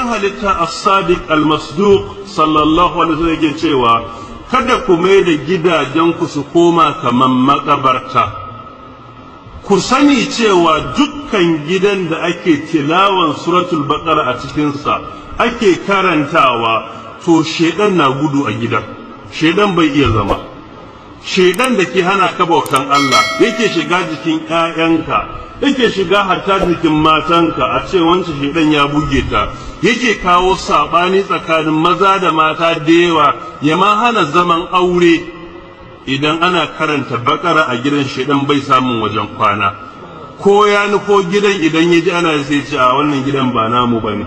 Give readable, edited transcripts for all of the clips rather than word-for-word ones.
halitta as-sadiq al-masduq sallallahu alaihi wasallam yake cewa kada ku mai da gidajenku su koma kaman makabarta. Ku sani cewa dukkan gidan da ake tilawan suratul baqara a cikinsa ake karantawa to shedan na gudu a gidan, shedan bai iya zama. Shedan da ke hana ka bautan Allah yake shiga jikin ƴaƴanka, yake shiga hatta jikin matanka, a ce wancan shedan ya buge ta, yake kawo sabani tsakanin maza da mata da yawa, ya ma hana zaman aure. Idan ana karanta bakara a gidan shedan bai samun wajen kwana, ko ya nufo gidan idan ya ji ana sai ce a wannan gidan ba namu bane.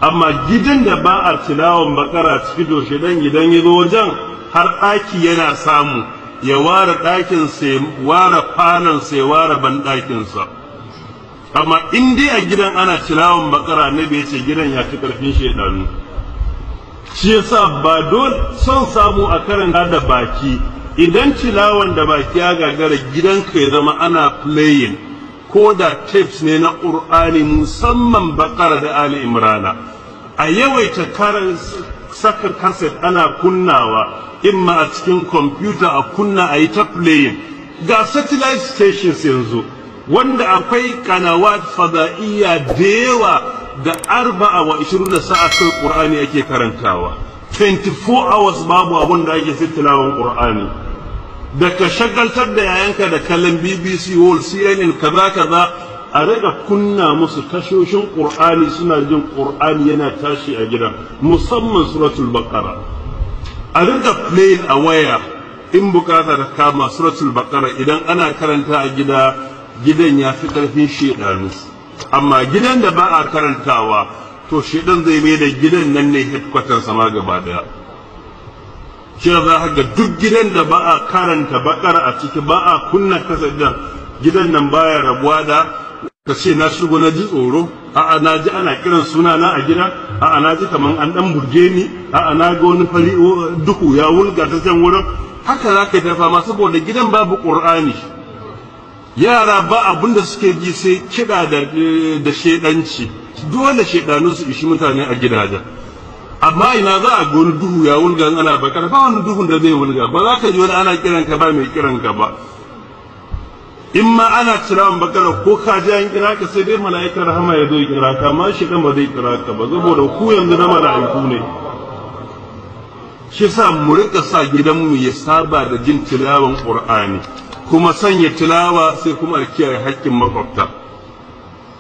Amma gidan da ba a tilawan bakara ciki to shedan idan ya zo wajen har ɗaki yana samu, ya ware ɗakin sai ware kwanan sai ware ban ɗakinsa. Amma in dai a gidan ana tilawan bakara na bai ce gidan ya fi ƙarfin shedanu. Shi yasa ba dole son samu a karanta da baki, idan tilawan da baki ya gagara gidanka ya zama ana playing ko da tapes ne na Qur'ani musamman bakara da Ali Imrana, a yawaita sakar kaset ana kunnawa, imma a cikin kwamfuta a kunna a yi ta playing. Ga satellite stations yanzu wanda akwai kanawat fada'iyya da yawa da 24 sa'a kai Qur'ani ake karantawa, 24 hours babu abun da ake tilawan Qur'ani. Da ka shagaltar da yayanka da kallon BBC World, CNN kaza kaza, a riga kunna musu tashoshin Qur'ani suna jin Qur'ani yana tashi a gidan, musamman suratul Baqara. A riga playing a waya in bukata da kama suratul Baqara idan ana karanta a gidan ya fi karfin shedanu. Amma gidan da ba a karantawa to shedan zai mai da gidan nan ne headquarters sama gaba daya. Shi za ga duk gidan da ba a karanta bakara a ciki, ba a kunna kasa gidan nan baya rabuwa da ka ce na shigo na ji tsoro, a'a na ji ana kiran suna na a gida, a'a na ji kaman an dan burge ni, a'a na ga wani fari duhu ya wulga ta can wurin. Haka za ka tafa ma saboda gidan babu Qur'ani. Yara ba abin da suke ji sai kiɗa da shedanci, dole shedanu su ishi mutane a gidajen. Amma ina za a ga wani duhu ya wulga ana bakar, ba wani duhun da zai wulga, ba za ka ji wani ana kiran ka ba mai kiran ka ba. In ma ana tilawan bakara ko ka ji an kira ka sai dai mala'ikar rahama ya zo ya kira ka, amma shi dan ba zai kira ka ba saboda ku yanzu na mala'iku ne. Shi sa mu rika sa gidanmu ya saba da jin tilawan Qur'ani, kuma sanya tilawa sai kuma kiyaye haƙƙin makwabta.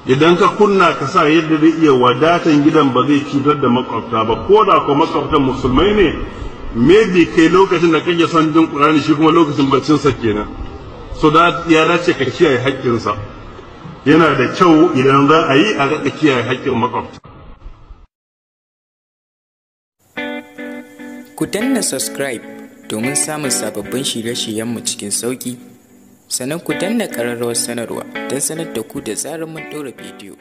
Idan ka kunna ka sa yadda zai iya wadatan gidan ba zai cutar da makwabta ba, ko da ko makwabtan musulmai ne, maybe kai lokacin da kake son jin Qur'ani shi kuma lokacin baccinsa kenan. So da ya dace ka kiyaye haƙƙinsa. Yana da kyau idan za a yi a ga kiyaye haƙƙin makwabta. Ku danna subscribe domin samun sababbin shirye-shiryenmu cikin sauƙi. Sannan ku danna ƙararrawar sanarwa don sanar da ku da zarar mun ɗora bidiyo.